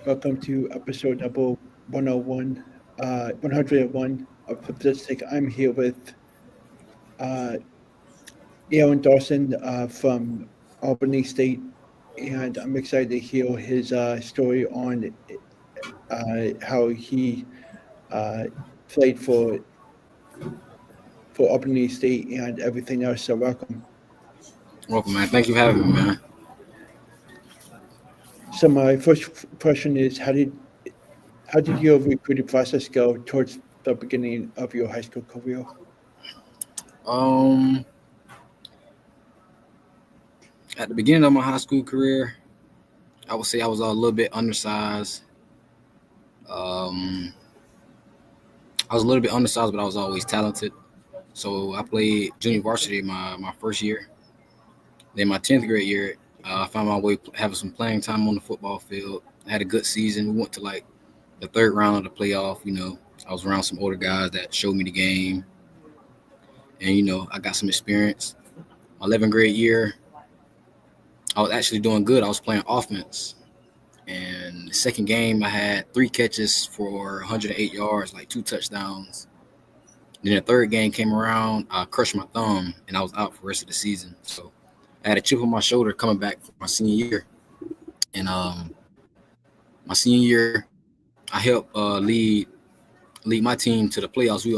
Welcome to episode number 101, 101 of Statistic. I'm here with uh, Dawson from Albany State, and I'm excited to hear his story on how he uh, played for Albany State and everything else. So welcome. Welcome, man. Thank you for having me, man. So my first question is, how did your recruiting process go towards the beginning of your high school career? Um, at the beginning of my high school career, I would say I was a little bit undersized. Um, I was a little bit undersized, but I was always talented. So I played junior varsity my first year. Then my 10th grade year, I found my way having some playing time on the football field. I had a good season. We went to like the third round of the playoff. I was around some older guys that showed me the game, and I got some experience. My 11th grade year, I was actually doing good. I was playing offense. And the second game, I had 3 catches for 108 yards, like 2 touchdowns. Then the third game came around, I crushed my thumb, and I was out for the rest of the season. So I had a chip on my shoulder coming back for my senior year. And my senior year, I helped lead my team to the playoffs. We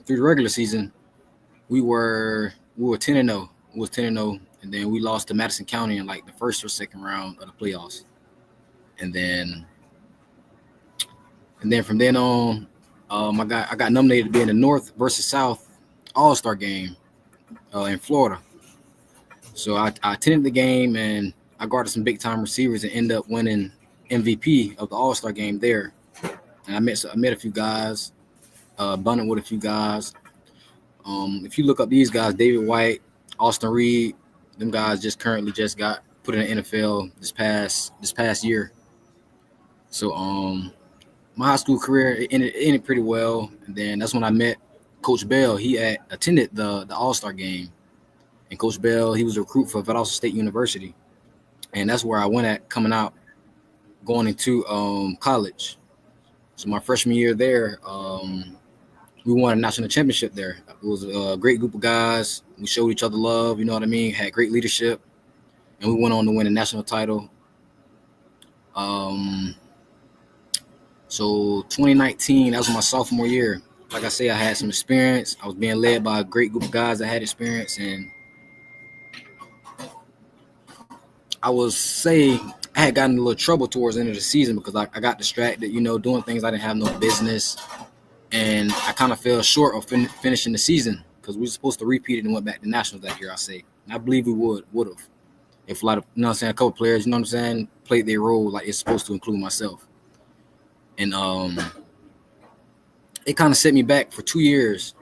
through the regular season, we were 10-0. We was 10-0, and then we lost to Madison County in like the first or second round of the playoffs. And then from then on, I got nominated to be in the North versus South All-Star game in Florida. So I attended the game, and I guarded some big time receivers and ended up winning MVP of the All-Star game there. And I met a few guys, bonded with a few guys. If you look up these guys, David White, Austin Reed, them guys currently got put in the NFL this past year. So my high school career ended pretty well, and then that's when I met Coach Bell. He had attended the All-Star game, and Coach Bell, he was a recruit for Dawson State University, and that's where I went at coming out, going into college. So my freshman year there, we won a national championship there. It was a great group of guys. We showed each other love, you know what I mean? Had great leadership, and we went on to win a national title. So 2019, that was my sophomore year. Like I say, I had some experience. I was being led by a great group of guys that had experience, and I had gotten in a little trouble towards the end of the season because I got distracted, doing things I didn't have no business, and I kind of fell short of finishing the season because we were supposed to repeat it and went back to nationals that year. And I believe we would have if a lot of a couple players, played their role like it's supposed to, include myself. And it kind of set me back for 2 years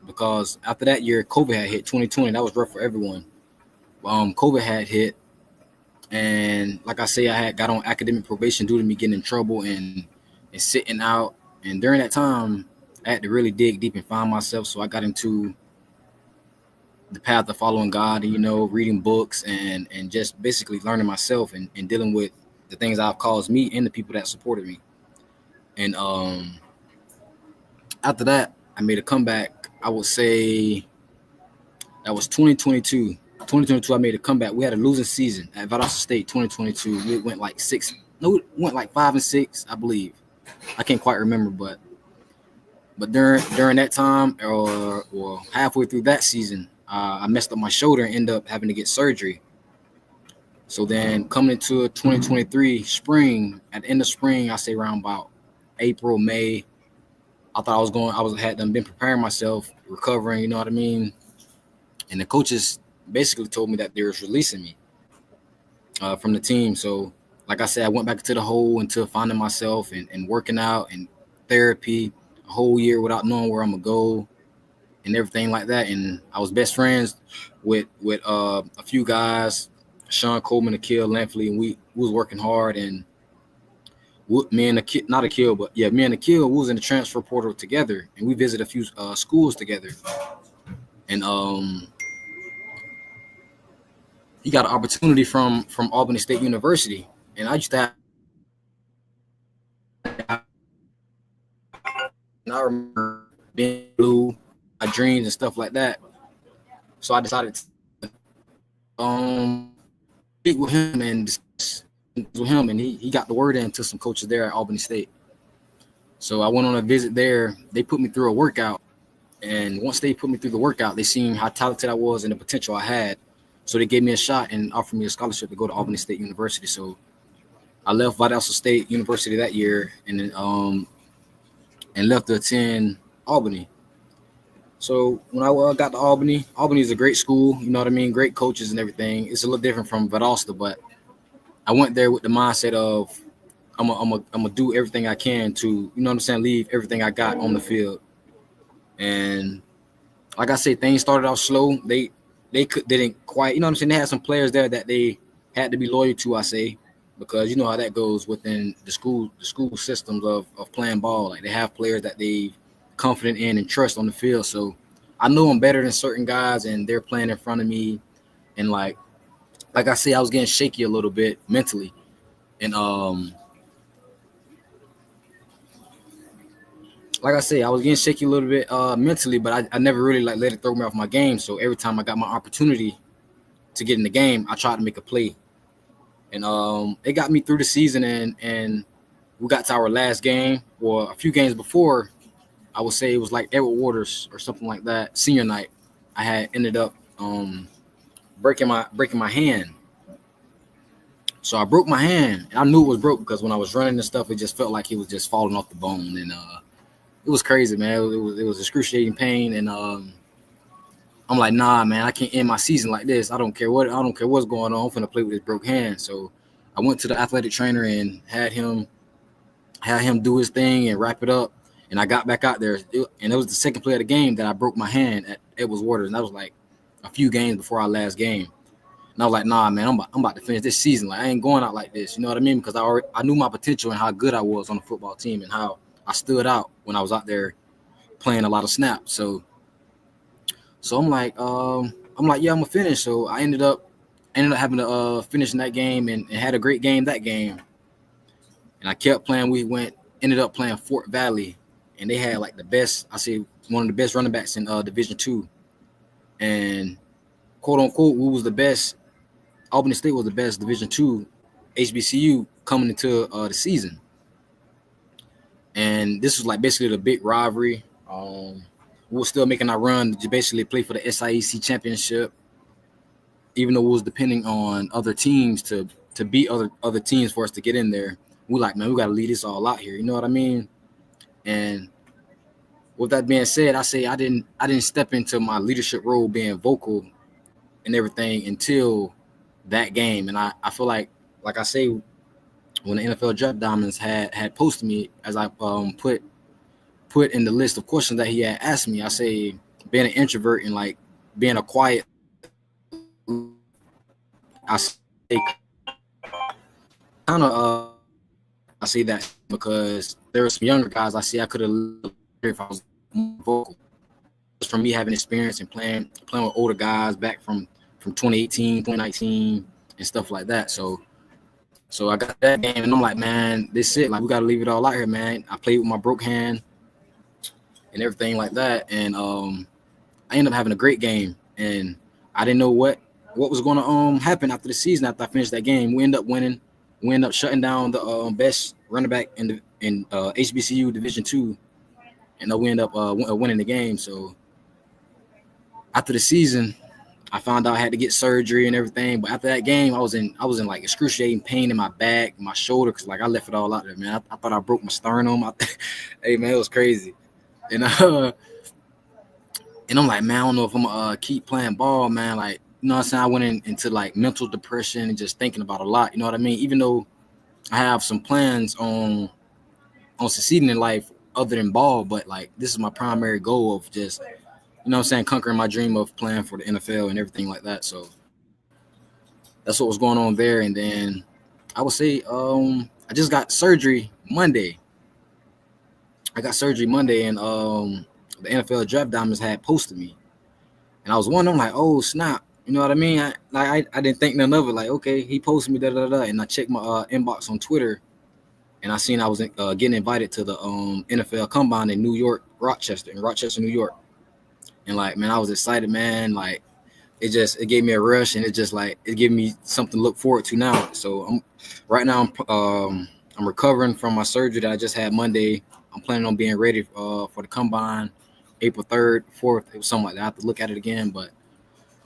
because after that year, COVID had hit 2020. That was rough for everyone. COVID had hit, and like I say, I had got on academic probation due to me getting in trouble and sitting out. And during that time, I had to really dig deep and find myself. So I got into the path of following God and, reading books and just basically learning myself and dealing with the things I've caused me and the people that supported me. And after that, I made a comeback. I would say that was 2022. 2022, I made a comeback. We had a losing season at Dawson State. 2022, we went like 5-6, I believe. I can't quite remember, but during that time or halfway through that season, I messed up my shoulder and ended up having to get surgery. So then coming into 2023 spring, at the end of spring, I say around about April, May, I thought had been preparing myself, recovering, you know what I mean? And the coaches basically told me that they was releasing me from the team. So like I said, I went back into the hole until finding myself and working out and therapy a whole year without knowing where I'm gonna go and everything like that. And I was best friends with a few guys, Sean Coleman, Akil Lanfley, and we was working hard. And me and Akil, we was in the transfer portal together, and we visited a few schools together. And he got an opportunity from Albany State University, and I used to have And I remember being blue, my dreams and stuff like that. So I decided to speak with him and discuss with him, and he got the word in to some coaches there at Albany State. So I went on a visit there. They put me through a workout, and once they put me through the workout, they seen how talented I was and the potential I had. So they gave me a shot and offered me a scholarship to go to Albany State University. So I left Valdosta State University that year, and then and left to attend Albany. So when I got to Albany, Albany is a great school. You know what I mean? Great coaches and everything. It's a little different from Valdosta, but I went there with the mindset of I'm gonna do everything I can to, you know what I'm saying, leave everything I got on the field. And like I said, things started off slow. They didn't quite, you know what I'm saying. They had some players there that they had to be loyal to, I say, because you know how that goes within the school systems of playing ball. Like they have players that they confident in and trust on the field. So I know I'm better than certain guys, and they're playing in front of me. And like I say, I was getting shaky a little bit mentally, and like I say, I was getting shaky a little bit mentally, but I never really like let it throw me off my game. So every time I got my opportunity to get in the game, I tried to make a play, and it got me through the season. And we got to our last game, or a few games before. I would say it was like Edward Waters or something like that. Senior night, I had ended up breaking my hand. So I broke my hand. I knew it was broke because when I was running and stuff, it just felt like it was just falling off the bone, and it was crazy, man. It was excruciating pain, and I'm like, nah, man, I can't end my season like this. I don't care what's going on. I'm finna play with this broke hand. So I went to the athletic trainer and had him do his thing and wrap it up. And I got back out there, and it was the second play of the game that I broke my hand at Edwards Waters, and that was like a few games before our last game. And I was like, nah, man, I'm about to finish this season. Like I ain't going out like this, you know what I mean? Because I knew my potential and how good I was on the football team and how I stood out when I was out there playing a lot of snaps. So I'm like, yeah, I'm gonna finish. So I ended up having to finish in that game and had a great game that game. And I kept playing. Ended up playing Fort Valley. And they had like one of the best running backs in Division II, and quote unquote, we was the best. Albany State was the best Division II HBCU coming into the season, and this was like basically the big rivalry. We were still making our run to basically play for the SIEC championship, even though we was depending on other teams to beat other teams for us to get in there. We like, man, we got to lead this all out here. You know what I mean? And with that being said, I say I didn't step into my leadership role being vocal and everything until that game. And I feel like I say, when the NFL Draft Diamonds had posted me, as I put in the list of questions that he had asked me, I say being an introvert and like being a quiet, I say kind of I say that because there were some younger guys I see I could have if I was more vocal. Just from me having experience and playing with older guys back from 2018, 2019 and stuff like that. So I got that game and I'm like, man, this it. Like we gotta leave it all out here, man. I played with my broke hand and everything like that. And I ended up having a great game, and I didn't know what was gonna happen after the season. After I finished that game, we ended up winning. We ended up shutting down the best running back in HBCU Division II, and we ended up winning the game. So after the season, I found out I had to get surgery and everything. But after that game, I was in like excruciating pain in my back, my shoulder, because like I left it all out there, man. I thought I broke my sternum. Hey man, it was crazy. And I'm like, man, I don't know if I'm gonna keep playing ball, man. Like, you know what I'm saying? I went into like mental depression and just thinking about a lot. You know what I mean? Even though I have some plans on succeeding in life other than ball, but like this is my primary goal of just, you know what I'm saying, conquering my dream of playing for the NFL and everything like that. So that's what was going on there. And then I would say I just got surgery Monday. And the NFL Draft Diamonds had posted me. And I was wondering, like, oh, snap. You know what I mean? I didn't think none of it. Like, okay, he posted me, da-da-da-da. And I checked my inbox on Twitter. and I seen I was getting invited to the NFL Combine in Rochester, New York. And like, man, I was excited, man. Like, it gave me a rush, and it gave me something to look forward to now. So I'm recovering from my surgery that I just had Monday. I'm planning on being ready for the Combine, April 3rd, 4th. It was something like that. I have to look at it again, but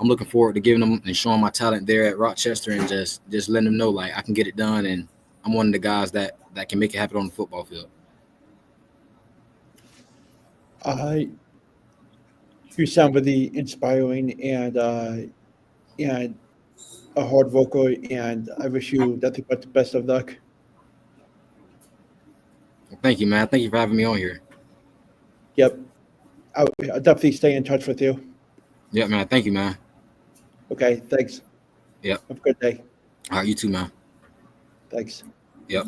I'm looking forward to giving them and showing my talent there at Rochester, and just letting them know like I can get it done, and I'm one of the guys that can make it happen on the football field. You sound really inspiring and a hard worker, and I wish you nothing but the best of luck. Thank you, man. Thank you for having me on here. Yep. I'll definitely stay in touch with you. Yep, man. Thank you, man. Okay, thanks. Yep. Have a good day. All right, you too, man. Thanks. Yep.